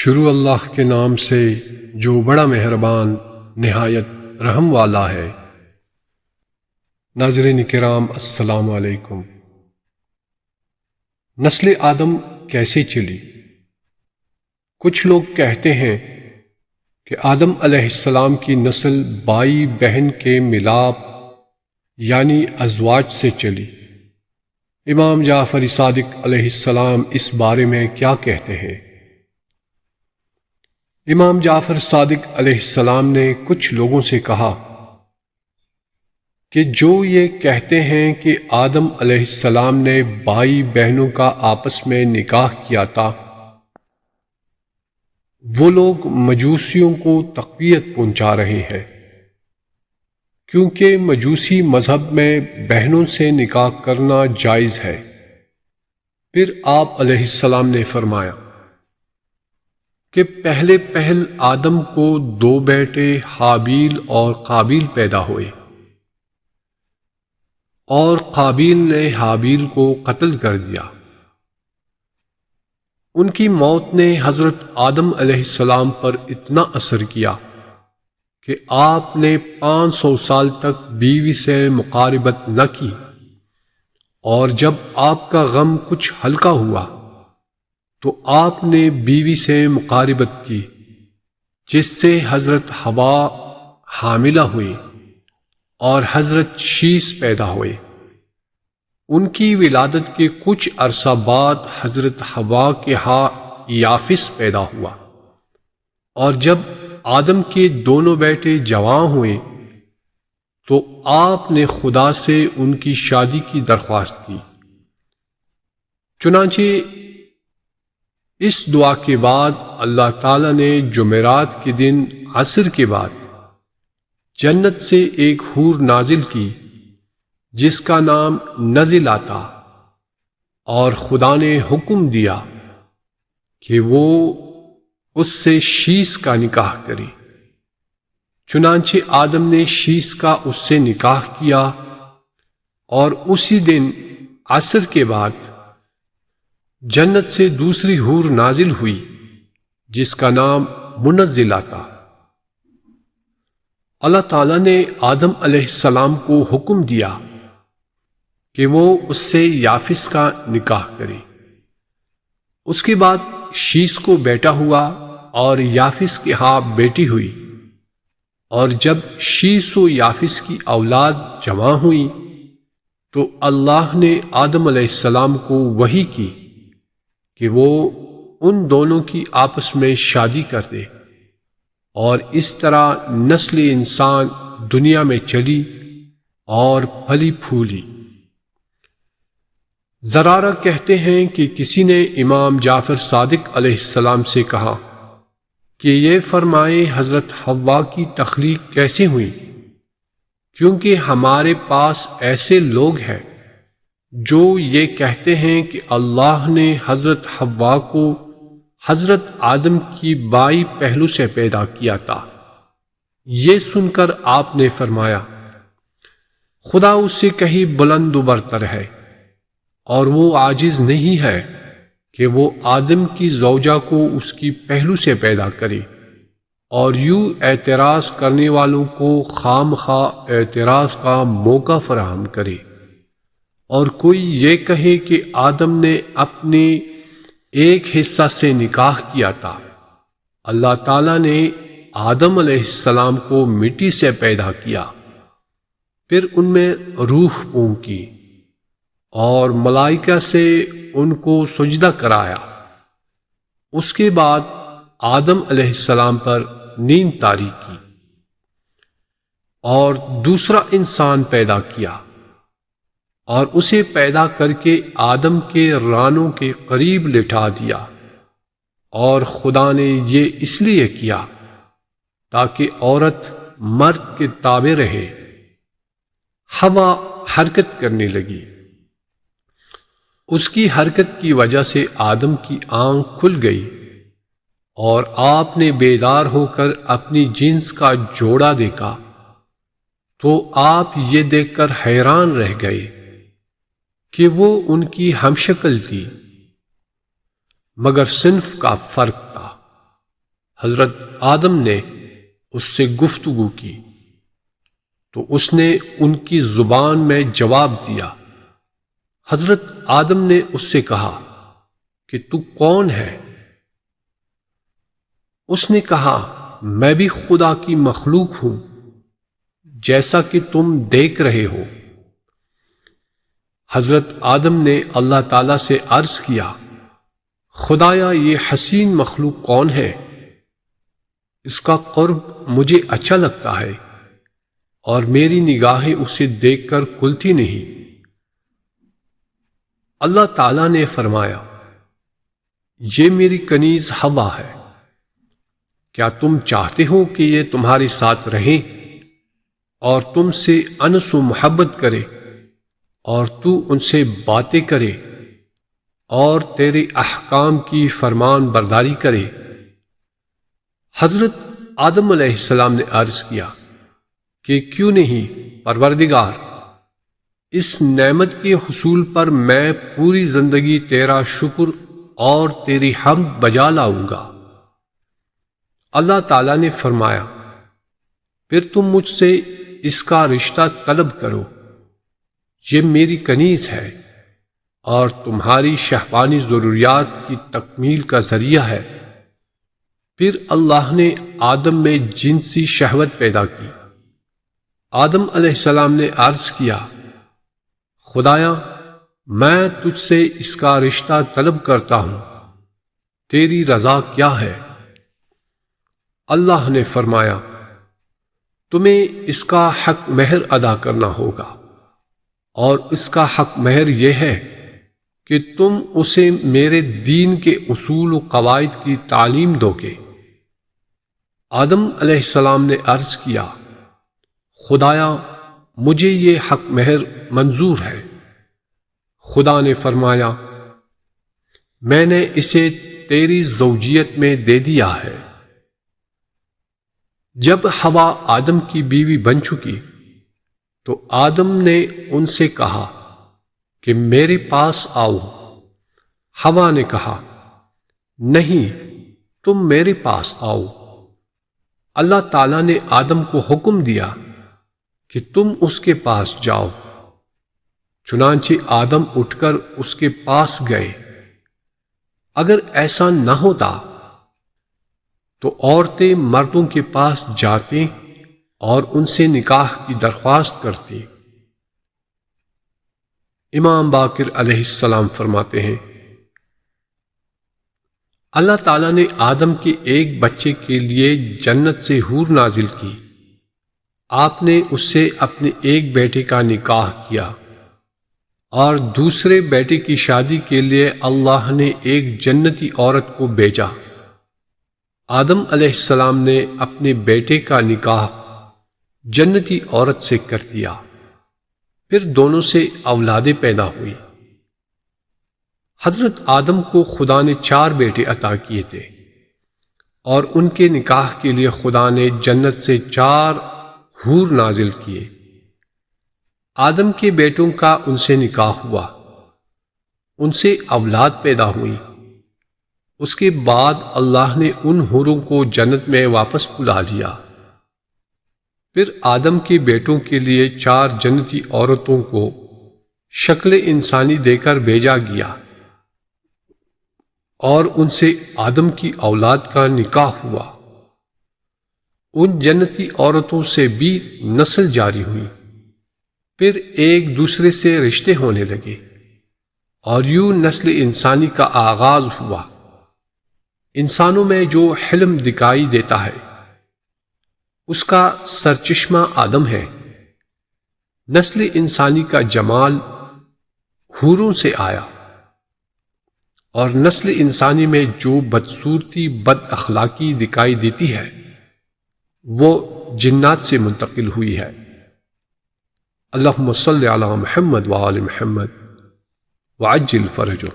شروع اللہ کے نام سے جو بڑا مہربان نہایت رحم والا ہے۔ ناظرین کرام السلام علیکم۔ نسل آدم کیسے چلی؟ کچھ لوگ کہتے ہیں کہ آدم علیہ السلام کی نسل بائی بہن کے ملاپ یعنی ازواج سے چلی۔ امام جعفر صادق علیہ السلام اس بارے میں کیا کہتے ہیں؟ امام جعفر صادق علیہ السلام نے کچھ لوگوں سے کہا کہ جو یہ کہتے ہیں کہ آدم علیہ السلام نے بھائی بہنوں کا آپس میں نکاح کیا تھا، وہ لوگ مجوسیوں کو تقویت پہنچا رہے ہیں، کیونکہ مجوسی مذہب میں بہنوں سے نکاح کرنا جائز ہے۔ پھر آپ علیہ السلام نے فرمایا کہ پہل آدم کو 2 بیٹے حابیل اور قابیل پیدا ہوئے، اور قابیل نے حابیل کو قتل کر دیا۔ ان کی موت نے حضرت آدم علیہ السلام پر اتنا اثر کیا کہ آپ نے 500 سال تک بیوی سے مقاربت نہ کی، اور جب آپ کا غم کچھ ہلکا ہوا تو آپ نے بیوی سے مقاربت کی، جس سے حضرت حوا حاملہ ہوئی اور حضرت شیس پیدا ہوئے۔ ان کی ولادت کے کچھ عرصہ بعد حضرت حوا کے ہاں یافس پیدا ہوا، اور جب آدم کے دونوں بیٹے جوان ہوئے تو آپ نے خدا سے ان کی شادی کی درخواست کی۔ چنانچہ اس دعا کے بعد اللہ تعالیٰ نے جمعرات کے دن عصر کے بعد جنت سے ایک حور نازل کی جس کا نام نزلہ تھا، اور خدا نے حکم دیا کہ وہ اس سے شیس کا نکاح کرے۔ چنانچہ آدم نے شیس کا اس سے نکاح کیا، اور اسی دن عصر کے بعد جنت سے دوسری حور نازل ہوئی جس کا نام منزلہ تھا۔ اللہ تعالیٰ نے آدم علیہ السلام کو حکم دیا کہ وہ اس سے یافس کا نکاح کرے۔ اس کے بعد شیس کو بیٹا ہوا اور یافس کے ہاں بیٹی ہوئی، اور جب شیس و یافس کی اولاد جمع ہوئی تو اللہ نے آدم علیہ السلام کو وحی کی کہ وہ ان دونوں کی آپس میں شادی کر دے، اور اس طرح نسل انسان دنیا میں چلی اور پھلی پھولی۔ زرارہ کہتے ہیں کہ کسی نے امام جعفر صادق علیہ السلام سے کہا کہ یہ فرمائے حضرت حوا کی تخلیق کیسے ہوئی، کیونکہ ہمارے پاس ایسے لوگ ہیں جو یہ کہتے ہیں کہ اللہ نے حضرت حوا کو حضرت آدم کی بائی پہلو سے پیدا کیا تھا۔ یہ سن کر آپ نے فرمایا خدا اس سے کہیں بلند و برتر ہے، اور وہ عاجز نہیں ہے کہ وہ آدم کی زوجہ کو اس کی پہلو سے پیدا کرے، اور یوں اعتراض کرنے والوں کو خام خواہ اعتراض کا موقع فراہم کرے۔ اور کوئی یہ کہے کہ آدم نے اپنے ایک حصہ سے نکاح کیا تھا، اللہ تعالیٰ نے آدم علیہ السلام کو مٹی سے پیدا کیا، پھر ان میں روح پھونکی اور ملائکہ سے ان کو سجدہ کرایا۔ اس کے بعد آدم علیہ السلام پر نیند طاری کی اور دوسرا انسان پیدا کیا، اور اسے پیدا کر کے آدم کے رانوں کے قریب لٹا دیا، اور خدا نے یہ اس لیے کیا تاکہ عورت مرد کے تابع رہے۔ حوا حرکت کرنے لگی، اس کی حرکت کی وجہ سے آدم کی آنکھ کھل گئی، اور آپ نے بیدار ہو کر اپنی جنس کا جوڑا دیکھا تو آپ یہ دیکھ کر حیران رہ گئے کہ وہ ان کی ہم شکل تھی، مگر صنف کا فرق تھا۔ حضرت آدم نے اس سے گفتگو کی تو اس نے ان کی زبان میں جواب دیا۔ حضرت آدم نے اس سے کہا کہ تو کون ہے؟ اس نے کہا میں بھی خدا کی مخلوق ہوں جیسا کہ تم دیکھ رہے ہو۔ حضرت آدم نے اللہ تعالیٰ سے عرض کیا خدایا یہ حسین مخلوق کون ہے؟ اس کا قرب مجھے اچھا لگتا ہے اور میری نگاہیں اسے دیکھ کر کھلتی نہیں۔ اللہ تعالیٰ نے فرمایا یہ میری کنیز حوا ہے، کیا تم چاہتے ہو کہ یہ تمہارے ساتھ رہیں اور تم سے انس و محبت کرے اور تو ان سے باتیں کرے اور تیرے احکام کی فرمان برداری کرے؟ حضرت آدم علیہ السلام نے عرض کیا کہ کیوں نہیں پروردگار، اس نعمت کے حصول پر میں پوری زندگی تیرا شکر اور تیری حمد بجا لاؤں گا۔ اللہ تعالیٰ نے فرمایا پھر تم مجھ سے اس کا رشتہ طلب کرو، یہ میری کنیز ہے اور تمہاری شہوانی ضروریات کی تکمیل کا ذریعہ ہے۔ پھر اللہ نے آدم میں جنسی شہوت پیدا کی۔ آدم علیہ السلام نے عرض کیا خدایا میں تجھ سے اس کا رشتہ طلب کرتا ہوں، تیری رضا کیا ہے؟ اللہ نے فرمایا تمہیں اس کا حق مہر ادا کرنا ہوگا، اور اس کا حق مہر یہ ہے کہ تم اسے میرے دین کے اصول و قواعد کی تعلیم دو گے۔ آدم علیہ السلام نے عرض کیا خدایا مجھے یہ حق مہر منظور ہے۔ خدا نے فرمایا میں نے اسے تیری زوجیت میں دے دیا ہے۔ جب حوا آدم کی بیوی بن چکی تو آدم نے ان سے کہا کہ میرے پاس آؤ۔ حوا نے کہا نہیں، تم میرے پاس آؤ۔ اللہ تعالیٰ نے آدم کو حکم دیا کہ تم اس کے پاس جاؤ۔ چنانچہ آدم اٹھ کر اس کے پاس گئے۔ اگر ایسا نہ ہوتا تو عورتیں مردوں کے پاس جاتی اور ان سے نکاح کی درخواست کرتی۔ امام باقر علیہ السلام فرماتے ہیں اللہ تعالیٰ نے آدم کے ایک بچے کے لیے جنت سے حور نازل کی۔ آپ نے اس سے اپنے ایک بیٹے کا نکاح کیا اور دوسرے بیٹے کی شادی کے لیے اللہ نے ایک جنتی عورت کو بھیجا۔ آدم علیہ السلام نے اپنے بیٹے کا نکاح جنتی عورت سے کر دیا، پھر دونوں سے اولادیں پیدا ہوئی۔ حضرت آدم کو خدا نے 4 بیٹے عطا کیے تھے اور ان کے نکاح کے لیے خدا نے جنت سے 4 حور نازل کیے۔ آدم کے بیٹوں کا ان سے نکاح ہوا، ان سے اولاد پیدا ہوئی۔ اس کے بعد اللہ نے ان حوروں کو جنت میں واپس بلا لیا۔ پھر آدم کے بیٹوں کے لیے 4 جنتی عورتوں کو شکل انسانی دے کر بھیجا گیا اور ان سے آدم کی اولاد کا نکاح ہوا۔ ان جنتی عورتوں سے بھی نسل جاری ہوئی، پھر ایک دوسرے سے رشتے ہونے لگے اور یوں نسل انسانی کا آغاز ہوا۔ انسانوں میں جو حلم دکھائی دیتا ہے اس کا سرچشمہ آدم ہے۔ نسل انسانی کا جمال حوروں سے آیا اور نسل انسانی میں جو بدصورتی بد اخلاقی دکھائی دیتی ہے وہ جنات سے منتقل ہوئی ہے۔ اللہم صلی علی محمد وآل محمد وعجل فرجہ۔